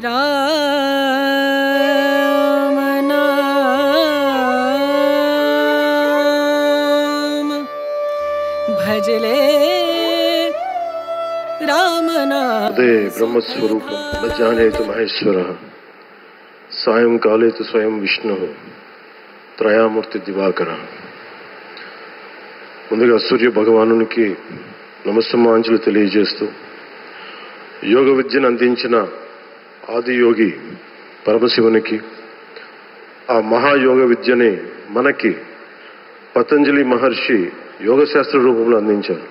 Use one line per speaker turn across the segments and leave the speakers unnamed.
राम नाम भजले राम नाम
अदे ब्रह्मस्वरूपं न जानेतु महेश्वरः सायंकाले तु स्वयं विष्णुः త్రయామూర్తి దివాకర. ముందుగా సూర్య భగవానునికి నమస్సమాంజలు తెలియజేస్తూ యోగ విద్యను అందించిన ఆదియోగి పరమశివునికి, ఆ మహాయోగ విద్యని మనకి పతంజలి మహర్షి యోగశాస్త్ర రూపంలో అందించారు.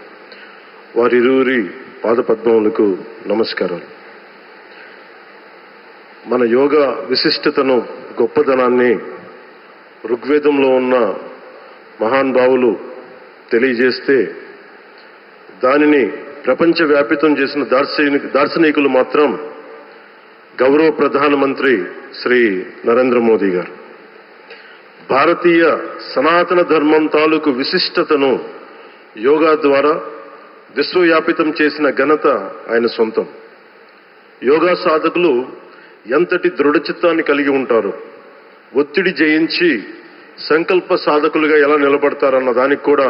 వారిరువురి పాదపద్మములకు నమస్కారాలు. మన యోగ విశిష్టతను, గొప్పదనాన్ని ఋగ్వేదంలో ఉన్న మహానుభావులు తెలియజేస్తే దానిని ప్రపంచవ్యాపితం చేసిన దార్శనికులు మాత్రం గౌరవ ప్రధానమంత్రి శ్రీ నరేంద్ర మోదీ గారు. భారతీయ సనాతన ధర్మం తాలూకు విశిష్టతను యోగా ద్వారా విశ్వవ్యాపితం చేసిన ఘనత ఆయన సొంతం. యోగా సాధకులు ఎంతటి దృఢచిత్తాన్ని కలిగి ఉంటారు, ఒత్తిడి జయించి సంకల్ప సాధకులుగా ఎలా నిలబడతారన్న దానికి కూడా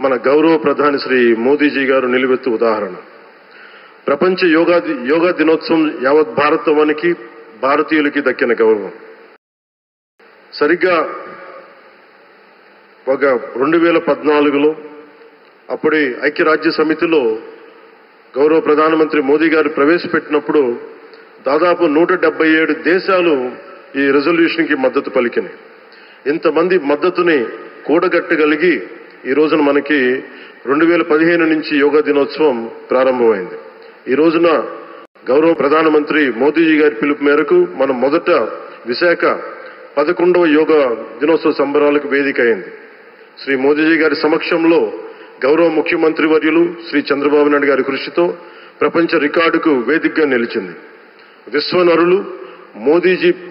మన గౌరవ ప్రధాని శ్రీ మోదీజీ గారు నిలువెత్తు ఉదాహరణ. ప్రపంచ యోగా దినోత్సవం యావత్ భారతవానికి, భారతీయులకి దక్కిన గౌరవం. సరిగ్గా ఒక 2014లో అప్పుడే ఐక్యరాజ్య సమితిలో గౌరవ ప్రధానమంత్రి మోదీ గారు ప్రవేశపెట్టినప్పుడు దాదాపు 177 దేశాలు ఈ రెజల్యూషన్కి మద్దతు పలికినాయి. ఇంతమంది మద్దతుని కూడగట్టగలిగి ఈ రోజున మనకి 2015 నుంచి యోగా దినోత్సవం ప్రారంభమైంది. ఈ రోజున గౌరవ ప్రధానమంత్రి మోదీజీ గారి పిలుపు మేరకు మనం మొదట విశాఖ 11వ యోగా దినోత్సవ సంబరాలకు వేదిక అయింది. శ్రీ మోదీజీ గారి సమక్షంలో గౌరవ ముఖ్యమంత్రి వర్యులు శ్రీ చంద్రబాబు నాయుడు గారి కృషితో ప్రపంచ రికార్డుకు వేదికగా నిలిచింది. విశ్వనరులు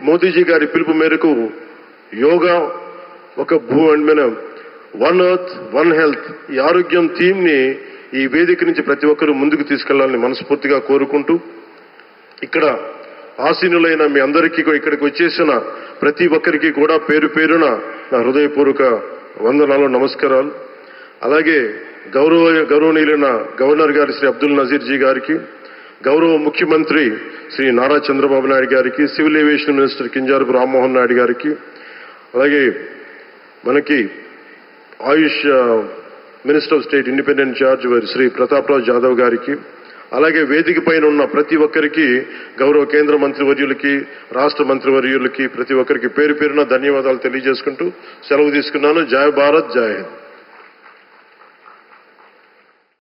మోదీజీ గారి పిలుపు మేరకు యోగా ఒక వన్ ఎర్త్ వన్ హెల్త్, ఈ ఆరోగ్యం థీమ్ ని ఈ వేదిక నుంచి ప్రతి ఒక్కరూ ముందుకు తీసుకెళ్లాలని మనస్ఫూర్తిగా కోరుకుంటూ, ఇక్కడ ఆసీనులైన మీ అందరికీ, ఇక్కడికి వచ్చేసిన ప్రతి ఒక్కరికి కూడా పేరు పేరున నా హృదయపూర్వక వందనాలు, నమస్కారాలు. అలాగే గౌరవనీయులైన గవర్నర్ గారి శ్రీ అబ్దుల్ నజీర్ జీ గారికి, గౌరవ ముఖ్యమంత్రి శ్రీ నారా చంద్రబాబు నాయుడు గారికి, civil aviation minister Kinjarapu Rammohan Naidu గారికి, అలాగే మనకి AYUSH minister of state independent charge Shri Pratap Rao Jadhav గారికి, అలాగే వేదిక పైన ఉన్న ప్రతి ఒక్కరికి, గౌరవ కేంద్ర మంత్రివర్యులకి, రాష్ట్ర మంత్రివర్యులకి, ప్రతి ఒక్కరికి పేరు పేరున ధన్యవాదాలు తెలియజేసుకుంటూ సెలవు తీసుకున్నాను. జై భారత్, జై హింద్.